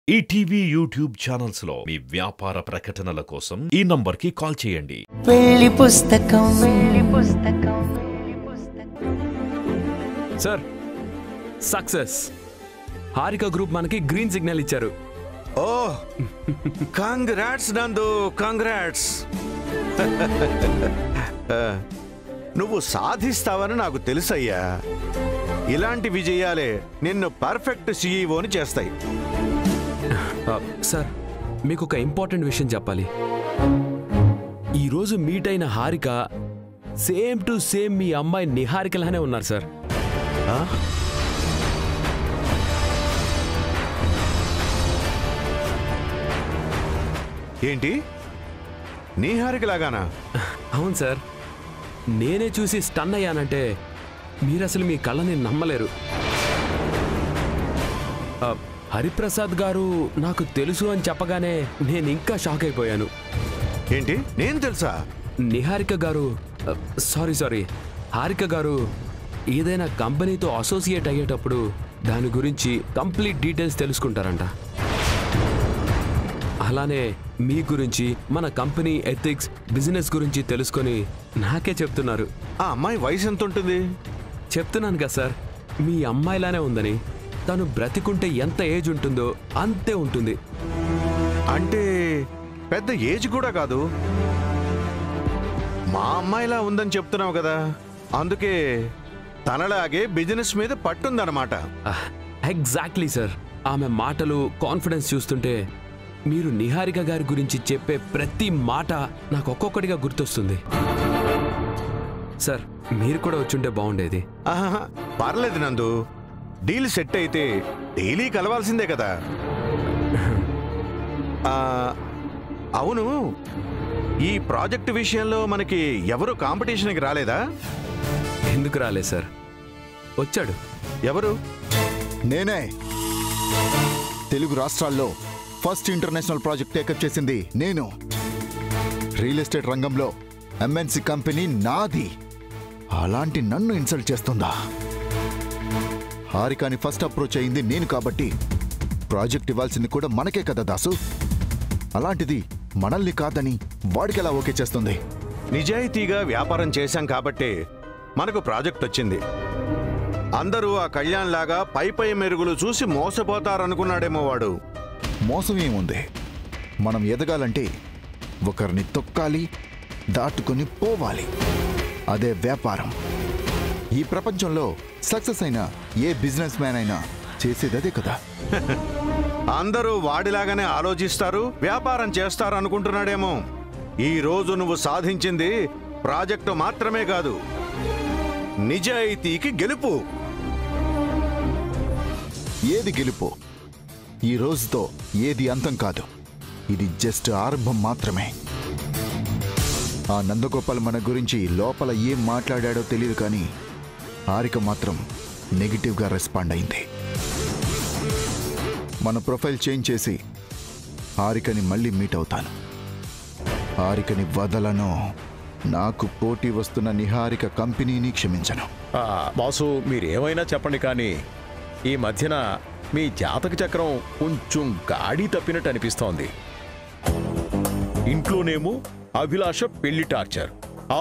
ETV YouTube channels లో మీ వ్యాపార ప్రకటనల కోసం ఈ నంబర్కి కాల్ చేయండి. పెళ్లి పుస్తకం సార్ సక్సెస్. హారిక గ్రూప్ మనకి గ్రీన్ సిగ్నల్ ఇచ్చారు. ఓ కాంగ్రాట్స్ నందు, కాంగ్రాట్స్. నువ్వు సాధిస్తావని నాకు తెలుసయ్యా. ఇలాంటి విజయాలే నిన్ను పర్ఫెక్ట్ సీఈఓని చేస్తాయి. సార్ మీకు ఒక ఇంపార్టెంట్ విషయం చెప్పాలి. ఈరోజు మీట్ అయిన హారిక సేమ్ టు సేమ్ మీ అమ్మాయి నిహారికలానే ఉన్నారు సార్. ఏంటి, నిహారికలాగానా? అవును సార్, నేనే చూసి స్టన్ అయ్యానంటే మీరు అసలు మీ కళ్ళని నమ్మలేరు. హరిప్రసాద్ గారు నాకు తెలుసు అని చెప్పగానే నేను ఇంకా షాక్ అయిపోయాను. ఏంటి, నేను తెలుసా? నిహారిక గారు సారీ హారిక గారు ఏదైనా కంపెనీతో అసోసియేట్ అయ్యేటప్పుడు దాని గురించి కంప్లీట్ డీటెయిల్స్ తెలుసుకుంటారంట. అలానే మీ గురించి, మన కంపెనీ ఎథిక్స్, బిజినెస్ గురించి తెలుసుకొని నాకే చెప్తున్నారు. ఆ అమ్మాయి వయసు ఎంత ఉంటుంది? చెప్తున్నాను కదా సార్, మీ అమ్మాయిలానే ఉందని. తను బ్రతికుంటే ఎంత ఏజ్ ఉంటుందో అంతే ఉంటుంది. అంటే పెద్ద ఏజ్ కూడా కాదు. మా అమ్మాయిలా ఉందని చెప్తున్నావు కదా, అందుకే తనలాగే బిజినెస్ మీద పట్టుందన్నమాట. Exactly sir. ఆమె మాటలు, కాన్ఫిడెన్స్ చూస్తుంటే మీరు నిహారిక గారి గురించి చెప్పే ప్రతి మాట నాకు ఒక్కొక్కటిగా గుర్తొస్తుంది. సార్ మీరు కూడా వచ్చుంటే బాగుండేది. పర్లేదు నందు, డీల్ సెట్ అయితే డైలీ కలవాల్సిందే కదా. అవును, ఈ ప్రాజెక్ట్ విషయంలో మనకి ఎవరు కాంపిటీషన్కి రాలేదా? ఎందుకు రాలేదు సార్, వచ్చాడు. ఎవరు? నేనే. తెలుగు రాష్ట్రాల్లో ఫస్ట్ ఇంటర్నేషనల్ ప్రాజెక్ట్ టేకప్ చేసింది నేను. రియల్ ఎస్టేట్ రంగంలో ఎంఎన్సి కంపెనీ నాది. అలాంటి నన్ను ఇన్సల్ట్ చేస్తుందా? హారికాని ఫస్ట్ అప్రోచ్ అయింది నేను కాబట్టి ప్రాజెక్ట్ ఇవ్వాల్సింది కూడా మనకే కదా దాసు. అలాంటిది మనల్ని కాదని వాడికి ఎలా ఓకే చేస్తుంది? నిజాయితీగా వ్యాపారం చేశాం కాబట్టే మనకు ప్రాజెక్ట్ వచ్చింది. అందరూ ఆ కళ్యాణ్ లాగా పై మెరుగులు చూసి మోసపోతారనుకున్నాడేమో వాడు. మోసం ఏముంది? మనం ఎదగాలంటే ఒకరిని తొక్కాలి, దాటుకొని పోవాలి. అదే వ్యాపారం. ఈ ప్రపంచంలో సక్సెస్ అయినా ఏ బిజినెస్ మ్యాన్ అయినా చేసేదదే కదా. అందరూ వాడిలాగానే ఆలోచిస్తారు, వ్యాపారం చేస్తారు అనుకుంటున్నాడేమో. ఈ రోజు నువ్వు సాధించింది ప్రాజెక్టు మాత్రమే కాదు, నిజాయితీకి గెలుపు. ఏది గెలుపు? ఈ రోజుతో ఏది అంతం కాదు. ఇది జస్ట్ ఆరంభం మాత్రమే. ఆ నందగోపాల్ మన గురించి లోపల ఏం మాట్లాడాడో తెలియదు, కానీ హారిక మాత్రం నెగిటివ్గా రెస్పాండ్ అయింది. మన ప్రొఫైల్ చేంజ్ చేసి హారికని మళ్ళీ మీట్ అవుతాను. హారికని వదలను. నాకు పోటీ వస్తున్న నిహారిక కంపెనీని క్షమించను. బాసు, మీరేమైనా చెప్పండి, కానీ ఈ మధ్యన మీ జాతక చక్రం కొంచెం గాడి తప్పినట్టు అనిపిస్తోంది. ఇంట్లోనేమో అభిలాష పెళ్లి టార్చర్,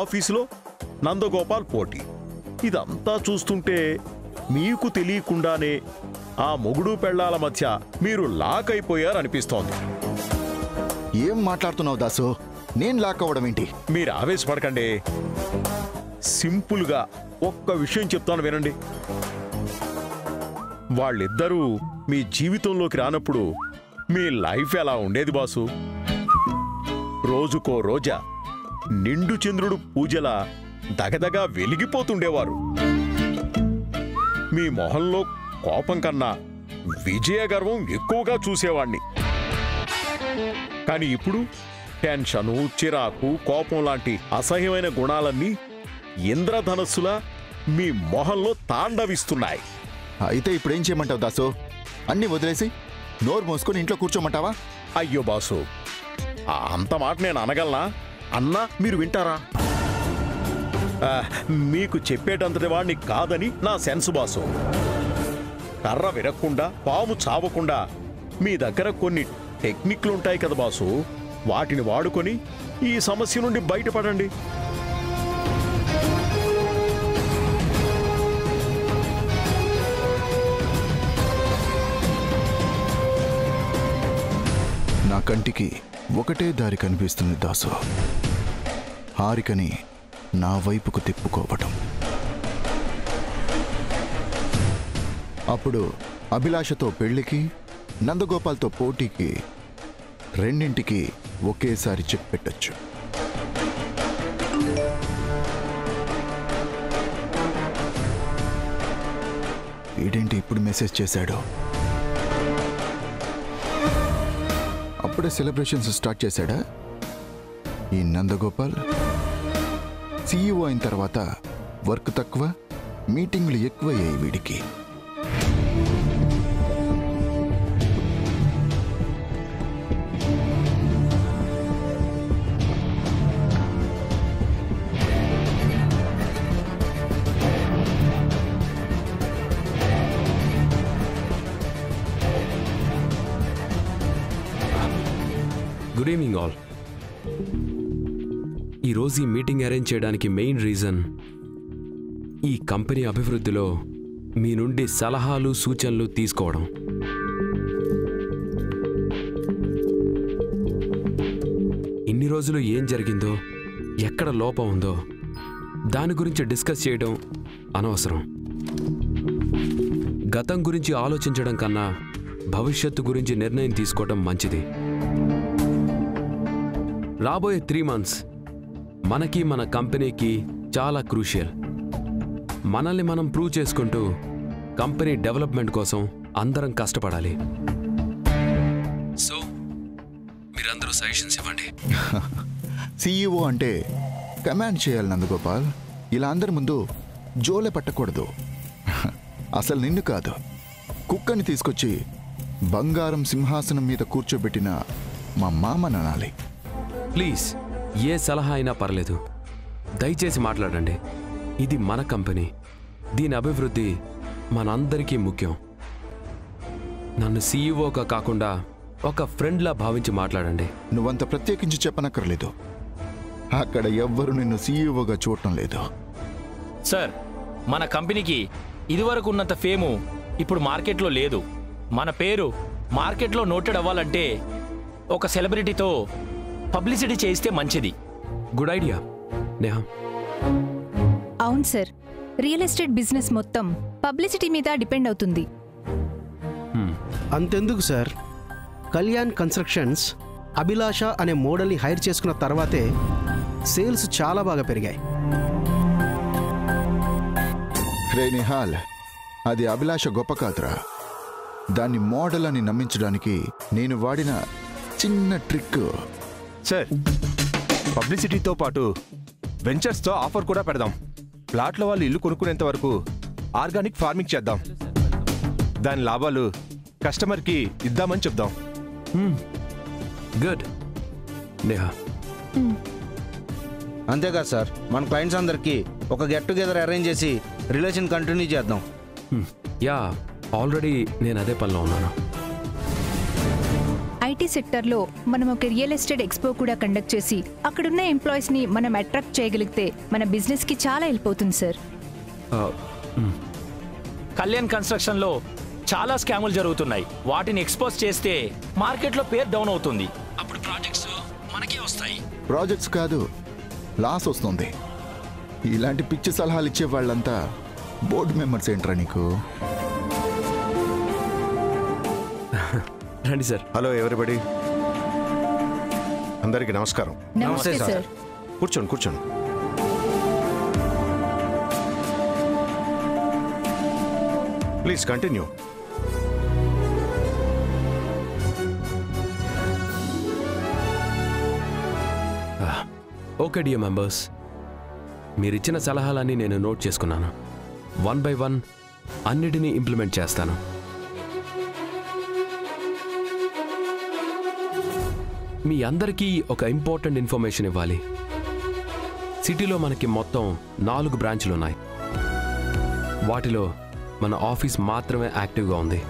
ఆఫీసులో నందగోపాల్ పోటీ. ఇదంతా చూస్తుంటే మీకు తెలియకుండానే ఆ మొగుడు పెళ్లాల మధ్య మీరు లాక్ అయిపోయారనిపిస్తోంది. ఏం మాట్లాడుతున్నావు దాసు? నేను లాక్ అవ్వడం ఏంటి? మీరు ఆవేశపడకండి, సింపుల్గా ఒక్క విషయం చెప్తాను వినండి. వాళ్ళిద్దరూ మీ జీవితంలోకి రానప్పుడు మీ లైఫ్ ఎలా ఉండేది బాసు? రోజుకో రోజా నిండు చంద్రుడు పూజలా దగదగా వెలిగిపోతుండేవారు. మీ మొహంలో కోపం కన్నా విజయ గర్వం ఎక్కువగా చూసేవాణ్ణి. కానీ ఇప్పుడు టెన్షను, చిరాకు, కోపం లాంటి అసహ్యమైన గుణాలన్నీ ఇంద్రధనస్సులా మీ మొహంలో తాండవిస్తున్నాయి. అయితే ఇప్పుడేం చేయమంటావు దాసు? అన్నీ వదిలేసి నోరు మోసుకొని ఇంట్లో కూర్చోమంటావా? అయ్యో బాసు, అంత మాట నేను అనగలనా? అన్నా మీరు వింటారా? మీకు చెప్పేటంతటి వాడిని కాదని నా సెన్స్ బాసు. కర్ర విరక్కుండా, పాము చావకుండా మీ దగ్గర కొన్ని టెక్నిక్లు ఉంటాయి కదా బాసు, వాటిని వాడుకొని ఈ సమస్య నుండి బయటపడండి. నా కంటికి ఒకటే దారి కనిపిస్తుంది దాసు. హారికని నా వైపుకు తిప్పుకోవటం. అప్పుడు అభిలాషతో పెళ్లికి, నందగోపాల్తో పోటీకి రెండింటికి ఒకేసారి చెక్ పెట్టొచ్చు. వీడేంటి ఇప్పుడు మెసేజ్ చేశాడు? అప్పుడే సెలబ్రేషన్స్ స్టార్ట్ చేశాడా ఈ నందగోపాల్? సీఈఓ అయిన తర్వాత వర్క్ తక్కువ, మీటింగ్లు ఎక్కువయ్యాయి వీడికి. Good evening all. ఈరోజు ఈ మీటింగ్ అరేంజ్ చేయడానికి మెయిన్ రీజన్ ఈ కంపెనీ అభివృద్ధిలో మీ నుండి సలహాలు సూచనలు తీసుకోవడం. ఇన్ని రోజులు ఏం జరిగిందో, ఎక్కడ లోపం ఉందో దాని గురించి డిస్కస్ చేయడం అనవసరం. గతం గురించి ఆలోచించడం కన్నా భవిష్యత్తు గురించి నిర్ణయం తీసుకోవడం మంచిది. రాబోయే 3 months మనకి, మన కంపెనీకి చాలా క్రూషియల్. మనల్ని మనం ప్రూవ్ చేసుకుంటూ కంపెనీ డెవలప్మెంట్ కోసం అందరం కష్టపడాలి. సో మీరందరూ సజెషన్స్ ఇవ్వండి. సీఈఓ అంటే కమాండ్ చేయాలి నందగోపాల్. ఇలా అందరి ముందు జోలే పట్టకూడదు. అసలు నిన్ను కాదు, కుక్కని తీసుకొచ్చి బంగారం సింహాసనం మీద కూర్చోబెట్టిన మా మామని అనాలి. ప్లీజ్, ఏ సలహా అయినా పర్లేదు, దయచేసి మాట్లాడండి. ఇది మన కంపెనీ, దీని అభివృద్ధి మనందరికీ ముఖ్యం. నన్ను సీఈఓగా కాకుండా ఒక ఫ్రెండ్లా భావించి మాట్లాడండి. నువ్వంత ప్రత్యేకించి చెప్పనక్కర్లేదు. అక్కడ ఎవ్వరు నిన్ను సీఈఓగా చూడటం లేదు. సార్, మన కంపెనీకి ఇదివరకు ఉన్నంత ఫేము ఇప్పుడు మార్కెట్లో లేదు. మన పేరు మార్కెట్లో నోటెడ్ అవ్వాలంటే ఒక సెలబ్రిటీతో పబ్లిసిటీ చేయిస్తే మంచిది. Good idea Neha. అవును సార్, రియల్ ఎస్టేట్ బిజినెస్ మొత్తం పబ్లిసిటీ మీద డిపెండ్ అవుతుంది. అంతెందుకు సార్, కళ్యాణ్ కన్స్ట్రక్షన్స్ అభిలాష అనే మోడల్ని హైర్ చేసుకున్న తర్వాతే సేల్స్ చాలా బాగా పెరిగాయి. రే నిహాల్, అది అభిలాష గొప్ప కాదురా. దాన్ని మోడల్ అని నమ్మించడానికి నేను వాడిన చిన్న ట్రిక్. సార్, పబ్లిసిటీతో పాటు వెంచర్స్తో ఆఫర్ కూడా పెడదాం. ప్లాట్ల వాళ్ళు ఇల్లు కొనుక్కునేంత వరకు ఆర్గానిక్ ఫార్మింగ్ చేద్దాం. దాని లాభాలు కస్టమర్కి ఇద్దామని చెప్దాం. గుడ్ నేహా. అంతేకాదు సార్, మన క్లయింట్స్ అందరికీ ఒక గెట్ టుగెదర్ అరేంజ్ చేసి రిలేషన్ కంటిన్యూ చేద్దాం. యా, ఆల్రెడీ నేను అదే పనిలో ఉన్నాను. ఐటీ సెక్టర్లో మనం ఒక రియల్ ఎస్టేట్ ఎక్స్పో కూడా కండక్ట్ చేసి అక్కడున్న ఎంప్లాయీస్ని మనం అట్రాక్ట్ చేయగలిగితే మన బిజినెస్కి చాలా హెల్ప్ అవుతుంది సార్. కళ్యాణ్ కన్స్ట్రక్షన్లో చాలా స్కాములు జరుగుతున్నాయి. వాటిని ఎక్స్పోజ్ చేస్తే మార్కెట్లో పేరు డౌన్ అవుతుంది. అప్పుడు ప్రాజెక్ట్స్ మనకే వస్తాయి. ప్రాజెక్ట్స్ కాదు, లాస్ వస్తుంది. ఇలాంటి పిచ్చి సలహాలు ఇచ్చే వాళ్ళంతా బోర్డు మెంబర్స్ ఏంట్రా నీకు? రండి సార్. హలో ఎవరిబడి, అందరికీ నమస్కారం. నమస్తే సార్. కూర్చోండి కూర్చోండి. Please continue. Okay dear members, మీరిచ్చిన సలహాలన్నీ నేను నోట్ చేసుకున్నాను. 1 by 1 అన్నిటినీ ఇంప్లిమెంట్ చేస్తాను. మీ అందరికీ ఒక ఇంపార్టెంట్ ఇన్ఫర్మేషన్ ఇవ్వాలి. సిటీలో మనకి మొత్తం 4 బ్రాంచ్లు ఉన్నాయి. వాటిలో మన ఆఫీస్ మాత్రమే యాక్టివ్గా ఉంది.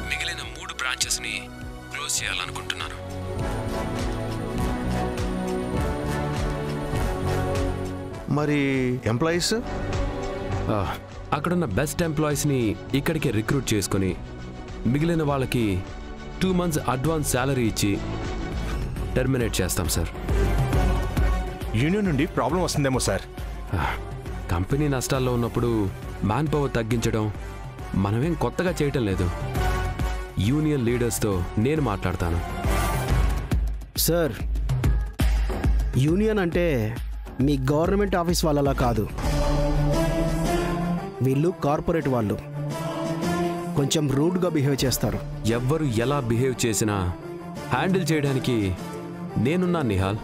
మిగిలిన 3 బ్రాంచెస్ని క్లోజ్ చేయాలనుకుంటున్నాను. మరి ఎంప్లాయీస్? అక్కడున్న బెస్ట్ ఎంప్లాయీస్ని ఇక్కడికి రిక్రూట్ చేసుకొని మిగిలిన వాళ్ళకి 2 months అడ్వాన్స్ శాలరీ ఇచ్చి టెర్మినేట్ చేస్తాం సార్. యూనియన్ నుండి ప్రాబ్లం వస్తుందేమో సార్. కంపెనీ నష్టాల్లో ఉన్నప్పుడు మ్యాన్ పవర్ తగ్గించడం మనమేం కొత్తగా చేయటం లేదు. యూనియన్ లీడర్స్తో నేను మాట్లాడతాను. సార్, యూనియన్ అంటే మీ గవర్నమెంట్ ఆఫీస్ వాళ్ళలా కాదు. వీళ్ళు కార్పొరేట్ వాళ్ళు, కొంచెం రూడ్గా బిహేవ్ చేస్తారు. ఎవ్వరు ఎలా బిహేవ్ చేసినా హ్యాండిల్ చేయడానికి నేనున్నా నిహాల్,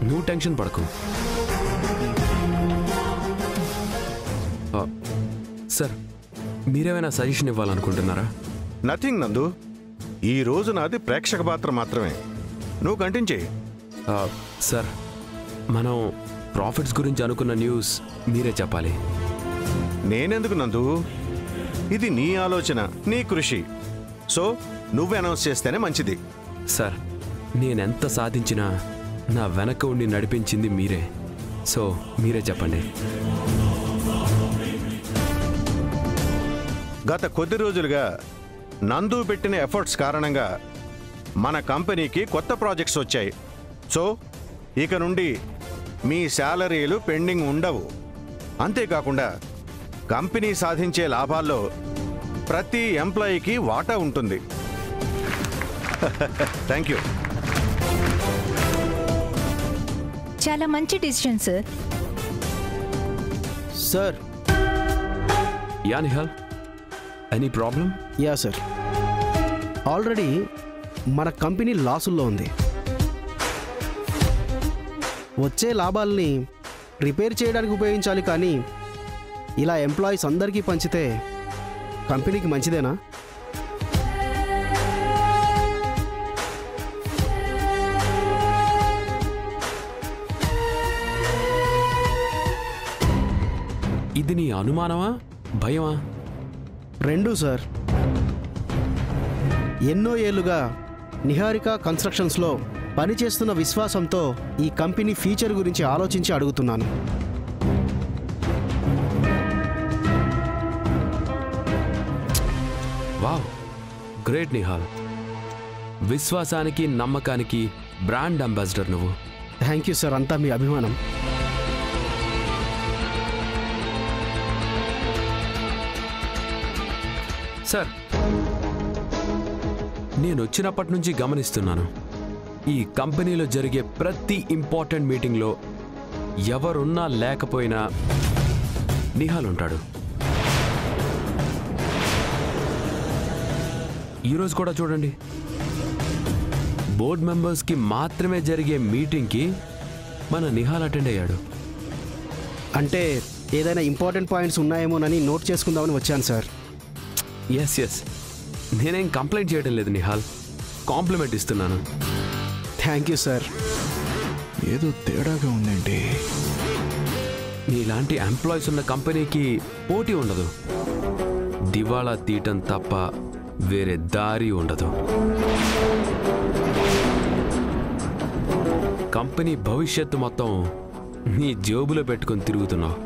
నువ్వు టెన్షన్ పడకు. సార్, మీరేమైనా సజెషన్ ఇవ్వాలనుకుంటున్నారా? నథింగ్ నందు, ఈ రోజు నాది ప్రేక్షక పాత్ర మాత్రమే. నువ్వు కంటిన్యూ చేయి. సార్, మనం ప్రాఫిట్స్ గురించి అనుకున్న న్యూస్ మీరే చెప్పాలి. నేనెందుకు నందు? ఇది నీ ఆలోచన, నీ కృషి. సో నువ్వు అనౌన్స్ చేస్తేనే మంచిది. సార్, నేనెంత సాధించినా నా వెనక ఉండి నడిపించింది మీరే. సో మీరే చెప్పండి. గత కొద్ది రోజులుగా నందు పెట్టిన ఎఫర్ట్స్ కారణంగా మన కంపెనీకి కొత్త ప్రాజెక్ట్స్ వచ్చాయి. సో ఇక నుండి మీ శాలరీలు పెండింగ్ ఉండవు. అంతేకాకుండా కంపెనీ సాధించే లాభాల్లో ప్రతి ఎంప్లాయీకి వాటా ఉంటుంది. Thank you. చాలా మంచి decision sir. Sir. Yeah Nihal, any problem? Yeah sir, already మన కంపెనీ లాసుల్లో ఉంది. వచ్చే లాభాలని రిపేర్ చేయడానికి ఉపయోగించాలి, కానీ ఇలా ఎంప్లాయీస్ అందరికీ పంచితే కంపెనీకి మంచిదేనా? ఇది నీ అనుమానమా, భయమా? రెండూ సార్. ఎన్నో ఏళ్లుగా నిహారిక కన్స్ట్రక్షన్స్లో పనిచేస్తున్న విశ్వాసంతో ఈ కంపెనీ ఫ్యూచర్ గురించి ఆలోచించి అడుగుతున్నాను. Wow, great Nihal. విశ్వాసానికి నమ్మకానికి బ్రాండ్ అంబాసిడర్ నువ్వు. థ్యాంక్ యూ సార్, అంతా మీ అభిమానం. సార్, నేను వచ్చినప్పటి నుంచి గమనిస్తున్నాను, ఈ కంపెనీలో జరిగే ప్రతి ఇంపార్టెంట్ మీటింగ్లో ఎవరున్నా లేకపోయినా నిహాల్ ఉంటాడు. ఈరోజు కూడా చూడండి, బోర్డ్ మెంబర్స్కి మాత్రమే జరిగే మీటింగ్కి మన నిహాల్ అటెండ్ అయ్యాడు. అంటే ఏదైనా ఇంపార్టెంట్ పాయింట్స్ ఉన్నాయేమోనని నోట్ చేసుకుందామని వచ్చాను సార్. ఎస్, నేనేం కంప్లైంట్ చేయడం లేదు నిహాల్, కాంప్లిమెంట్ ఇస్తున్నాను. Thank you sir. ఏదో తేడాగా ఉందండి. నీలాంటి ఎంప్లాయీస్ ఉన్న కంపెనీకి పోటీ ఉండదు, దివాళా తీయటం తప్ప వేరే దారి ఉండదు. కంపెనీ భవిష్యత్తు మొత్తం నీ జేబులో పెట్టుకొని తిరుగుతున్నావు.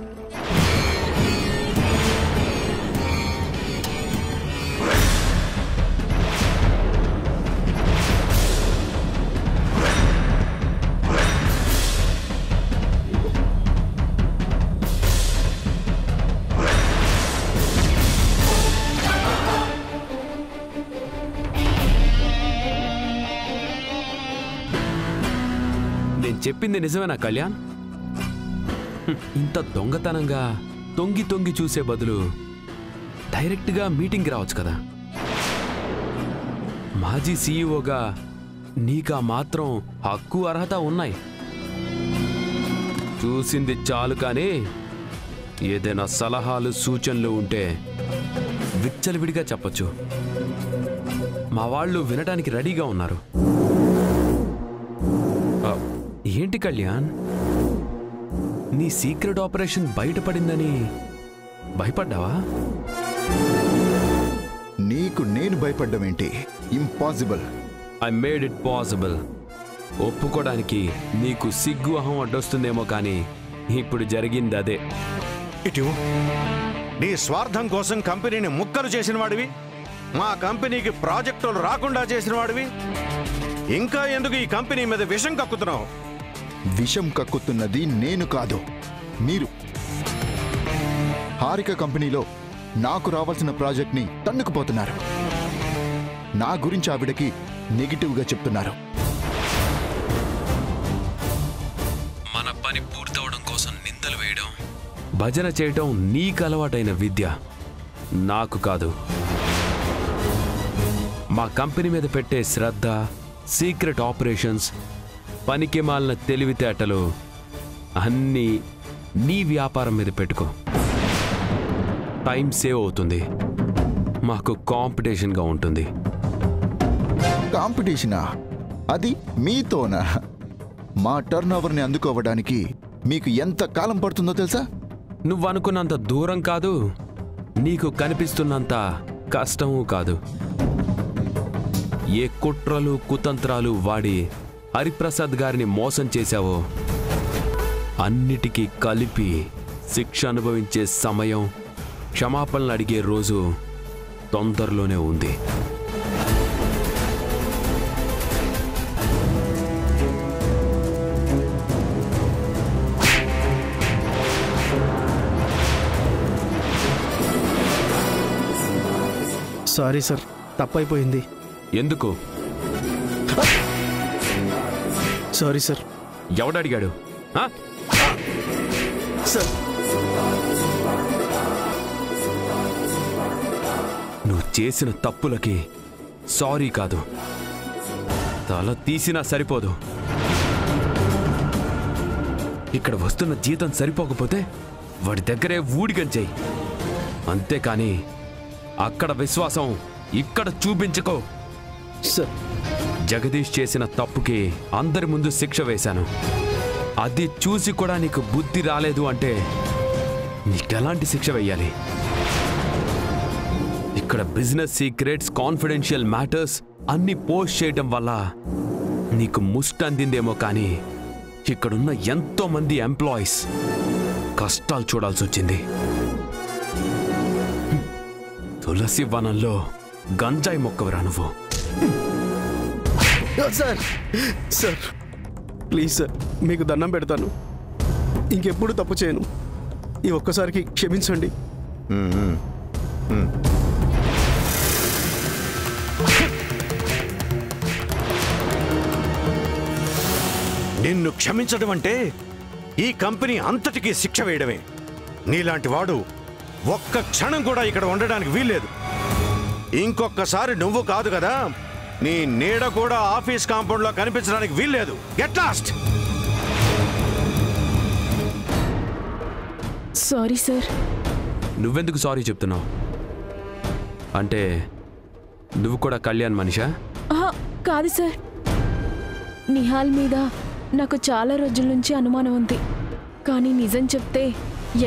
నేను చెప్పింది నిజమేనా కళ్యాణ్? ఇంత దొంగతనంగా తొంగి తొంగి చూసే బదులు డైరెక్ట్గా మీటింగ్కి రావచ్చు కదా. మాజీ సీఈఓగా నీకా మాత్రం హక్కు అర్హత ఉన్నాయి. చూసింది చాలు, కానీ ఏదైనా సలహాలు సూచనలు ఉంటే విచ్చలవిడిగా చెప్పచ్చు. మా వాళ్ళు వినడానికి రెడీగా ఉన్నారు. ఏంటి కళ్యాణ్, నీ సీక్రెట్ ఆపరేషన్ బయటపడిందని భయపడ్డావా? నీకు నేను భయపడ్డం ఏంటి? Impossible. I made it possible. ఒప్పుకోవడానికి నీకు సిగ్గు అహం అడ్డొస్తుందేమో కానీ ఇప్పుడు జరిగింది అదే. ఇటు నీ స్వార్థం కోసం కంపెనీని ముక్కలు చేసిన వాడివి, మా కంపెనీకి ప్రాజెక్టులు రాకుండా చేసిన వాడివి, ఇంకా ఎందుకు ఈ కంపెనీ మీద విషం కక్కుతున్నావు? విషం కక్కుతున్నది నేను కాదు, మీరు. హారిక కంపెనీలో నాకు రావాల్సిన ప్రాజెక్ట్ని తన్నుకుపోతున్నారు. నా గురించి ఆవిడకి నెగిటివ్గా చెప్తున్నారు. మన పని పూర్తవడం కోసం నిందలు వేయడం, భజన చేయటం నీకు అలవాటైన విద్య, నాకు కాదు. మా కంపెనీ మీద పెట్టే శ్రద్ధ, సీక్రెట్ ఆపరేషన్స్, పనికి మాలిన తెలివితేటలు అన్నీ నీ వ్యాపారం మీద పెట్టుకో. టైం సేవ్ అవుతుంది, మాకు కాంపిటీషన్గా ఉంటుంది. కాంపిటీషనా? అది మీతోనా? మా టర్న్ ఓవర్ని అందుకోవడానికి మీకు ఎంత కాలం పడుతుందో తెలుసా? నువ్వు అనుకున్నంత దూరం కాదు, నీకు కనిపిస్తున్నంత కష్టమూ కాదు. ఏ కుట్రలు కుతంత్రాలు వాడి హరిప్రసాద్ గారిని మోసం చేశావో అన్నిటికీ కలిపి శిక్ష అనుభవించే సమయం, క్షమాపణలు అడిగే రోజు తొందరలోనే ఉంది. సారీ సార్, తప్పైపోయింది. ఎందుకు? Sorry sir. ఎవడడిగాడు? సార్, నువ్వు చేసిన తప్పులకి సారీ కాదు, తల తీసినా సరిపోదు. ఇక్కడ వస్తున్న జీతం సరిపోకపోతే వాడి దగ్గరే ఊడిగంచేయి, అంతేకాని అక్కడ విశ్వాసం ఇక్కడ చూపించుకో. సార్, జగదీష్ చేసిన తప్పుకి అందరి ముందు శిక్ష వేశాను. అది చూసి కూడా నీకు బుద్ధి రాలేదు అంటే నీకెలాంటి శిక్ష వేయాలి? ఇక్కడ బిజినెస్ సీక్రెట్స్, కాన్ఫిడెన్షియల్ మ్యాటర్స్ అన్ని పోస్ట్ చేయడం వల్ల నీకు ముష్టి అందిందేమో కానీ ఇక్కడున్న ఎంతో మంది ఎంప్లాయీస్ కష్టాలు చూడాల్సి వచ్చింది. తులసి వనంలో గంజాయి మొక్కవరా నువ్వు? సార్, సార్ ప్లీజ్ సార్, మీకు దండం పెడతాను, ఇంకెప్పుడు తప్పు చేయను. ఈ ఒక్కసారికి క్షమించండి. నిన్ను క్షమించడం అంటే ఈ కంపెనీ అంతటికీ శిక్ష వేయడమే. నీలాంటి వాడు ఒక్క క్షణం కూడా ఇక్కడ ఉండడానికి వీల్లేదు. ఇంకొకసారి నువ్వు కాదు కదా, నీ నీడ కూడా ఆఫీస్ కాంపౌండ్లో కనిపించడానికి వీల్లేదు. Get lost. Sorry sir. నువ్వెందుకు సారీ చెప్తున్నావు? అంటే నువ్వు కూడా కళ్యాణ్ మనిషా? కాదు సార్, నిహాల్ మీద నాకు చాలా రోజుల నుంచి అనుమానం ఉంది. కానీ నిజం చెప్తే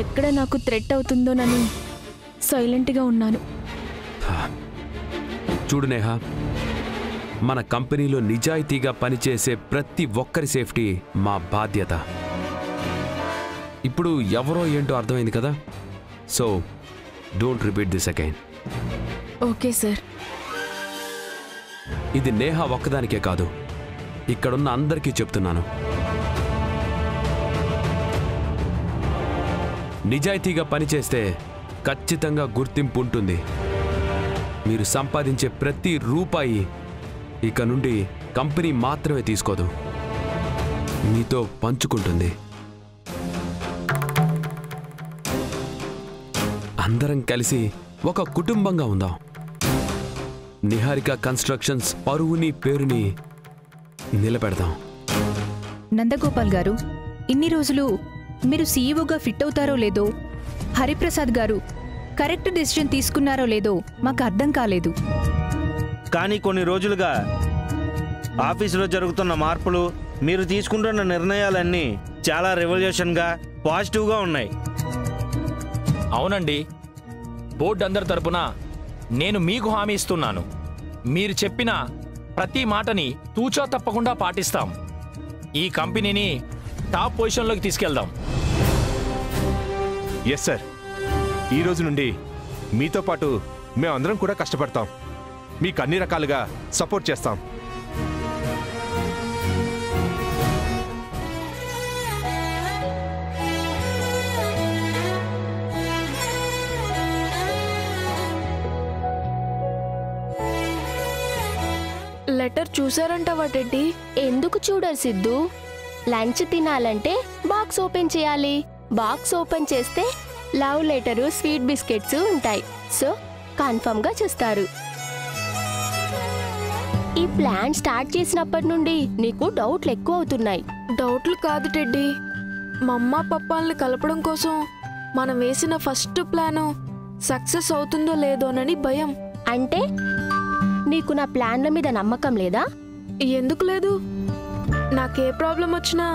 ఎక్కడ నాకు థ్రెట్ అవుతుందోనని సైలెంట్గా ఉన్నాను. చూడు నేహా, మన కంపెనీలో నిజాయితీగా పనిచేసే ప్రతి ఒక్కరి సేఫ్టీ మా బాధ్యత. ఇప్పుడు ఎవరో ఏంటో అర్థమైంది కదా, so don't repeat this again. Okay sir. ఇది నేహా ఒక్కదానికే కాదు, ఇక్కడున్న అందరికీ చెప్తున్నాను. నిజాయితీగా పనిచేస్తే ఖచ్చితంగా గుర్తింపు ఉంటుంది. మీరు సంపాదించే ప్రతి రూపాయి ఇక నుండి కంపెనీ మాత్రమే తీసుకోదు, మీతో పంచుకుంటుంది. అందరం కలిసి ఒక కుటుంబంగా ఉందాం. నిహారిక కన్స్ట్రక్షన్స్ పరువుని పేరుని నిలబెడదాం. నందగోపాల్ గారు, ఇన్ని రోజులు మీరు సీఈఓగా ఫిట్ అవుతారో లేదో, హరిప్రసాద్ గారు కరెక్ట్ డెసిషన్ తీసుకున్నారో లేదో మాకు అర్థం కాలేదు. కానీ కొన్ని రోజులుగా ఆఫీసులో జరుగుతున్న మార్పులు, మీరు తీసుకుంటున్న నిర్ణయాలన్నీ చాలా రెవల్యూషన్గా, పాజిటివ్గా ఉన్నాయి. అవునండి, బోర్డు అందరి తరపున నేను మీకు హామీ ఇస్తున్నాను. మీరు చెప్పిన ప్రతి మాటని తూచా తప్పకుండా పాటిస్తాం. ఈ కంపెనీని టాప్ పొజిషన్లోకి తీసుకెళ్దాం. Yes sir. ఈ రోజు నుండి మీతో పాటు మేమందరం కూడా కష్టపడతాం. మీకు అన్ని రకాలుగా సపోర్ట్ చేస్తాం. లెటర్ చూసారంటవా టెడ్డీ? ఎందుకు చూడరు సిద్ధు? లంచ్ తినాలంటే బాక్స్ ఓపెన్ చేయాలి. బాక్స్ ఓపెన్ చేస్తే లవ్ లెటరు, స్వీట్ బిస్కెట్స్ ఉంటాయి. సో కన్ఫర్మ్ గా చూస్తారు. ఈ ప్లాన్ స్టార్ట్ చేసినప్పటి నుండి నీకు డౌట్లు ఎక్కువ అవుతున్నాయి. డౌట్లు కాదు టెడ్డీ, మా అమ్మ పప్పాల్ని కలపడం కోసం మనం వేసిన ఫస్ట్ ప్లాను సక్సెస్ అవుతుందో లేదోనని భయం. అంటే నీకు నా ప్లాన్ల మీద నమ్మకం లేదా? ఎందుకు లేదు? నాకే ప్రాబ్లం వచ్చినా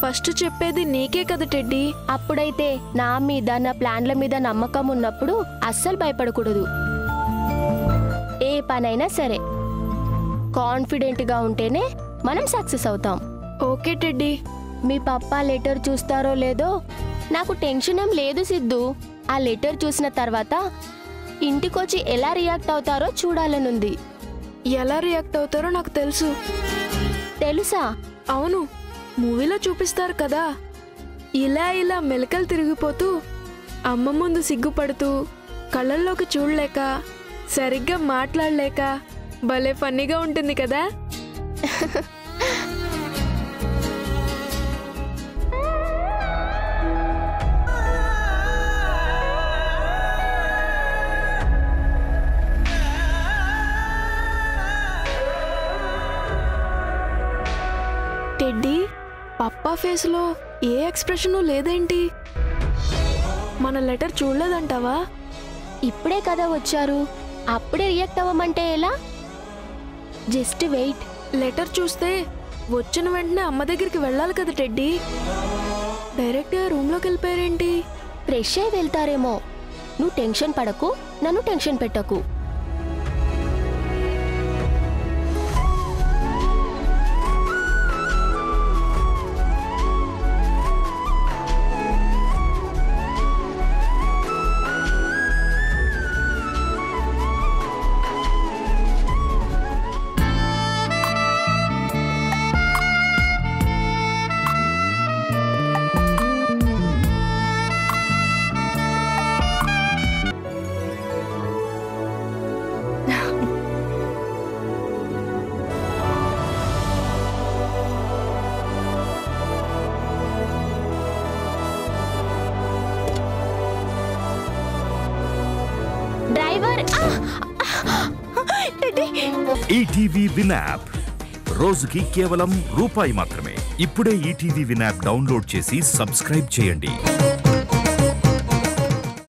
ఫస్ట్ చెప్పేది నీకే కదా టెడ్డీ. అప్పుడైతే నా మీద, నా ప్లాన్ల మీద నమ్మకం ఉన్నప్పుడు అస్సలు భయపడకూడదు. ఏ పనైనా సరే కాన్ఫిడెంట్గా ఉంటేనే మనం సక్సెస్ అవుతాం. Okay Teddy. మీ పప్పా లెటర్ చూస్తారో లేదో నాకు టెన్షన్ ఏం లేదు సిద్ధు. ఆ లెటర్ చూసిన తర్వాత ఇంటికొచ్చి ఎలా రియాక్ట్ అవుతారో చూడాలనుంది. ఎలా రియాక్ట్ అవుతారో నాకు తెలుసు. తెలుసా? అవును, మూవీలో చూపిస్తారు కదా, ఇలా ఇలా మెలకలు తిరిగిపోతూ, అమ్మ ముందు సిగ్గుపడుతూ, కళ్ళల్లోకి చూడలేక, సరిగ్గా మాట్లాడలేక, భలే ఫన్నీగా ఉంటుంది కదా. టెడ్డీ, పప్పా ఫేస్లో ఏ ఎక్స్ప్రెషను లేదేంటి? మన లెటర్ చూడలేదంటావా? ఇప్పుడే కదా వచ్చారు, అప్పుడే రియాక్ట్ అవ్వమంటే ఎలా? Just wait. లెటర్ చూస్తే వచ్చిన వెంటనే అమ్మ దగ్గరికి వెళ్ళాలి కదా టెడ్డీ. డైరెక్ట్గా రూమ్లోకి వెళ్ళిపోయారేంటి? ఫ్రెష్ అయి వెళ్తారేమో. నువ్వు టెన్షన్ పడకు, నన్ను టెన్షన్ పెట్టకు. ఈటీవీ విన్ యాప్ రోజుకి కేవలం రూపాయి మాత్రమే. ఇప్పుడే ఈటీవీ విన్ యాప్ డౌన్లోడ్ చేసి సబ్స్క్రైబ్ చేయండి.